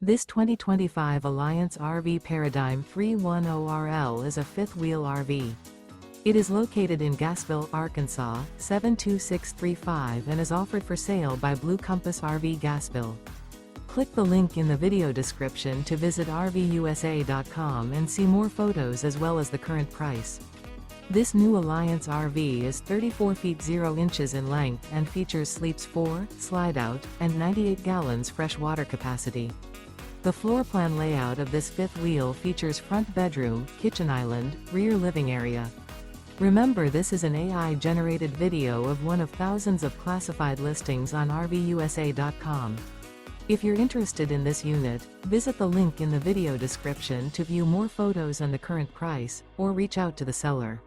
This 2025 Alliance RV Paradigm 310RL is a fifth-wheel RV. It is located in Gassville, Arkansas, 72635 and is offered for sale by Blue Compass RV Gassville. Click the link in the video description to visit RVUSA.com and see more photos as well as the current price. This new Alliance RV is 34 feet 0 inches in length and features sleeps 4, slide-out, and 98 gallons fresh water capacity. The floor plan layout of this fifth wheel features front bedroom, kitchen island, rear living area. Remember, this is an AI-generated video of one of thousands of classified listings on RVUSA.com. If you're interested in this unit, visit the link in the video description to view more photos and the current price, or reach out to the seller.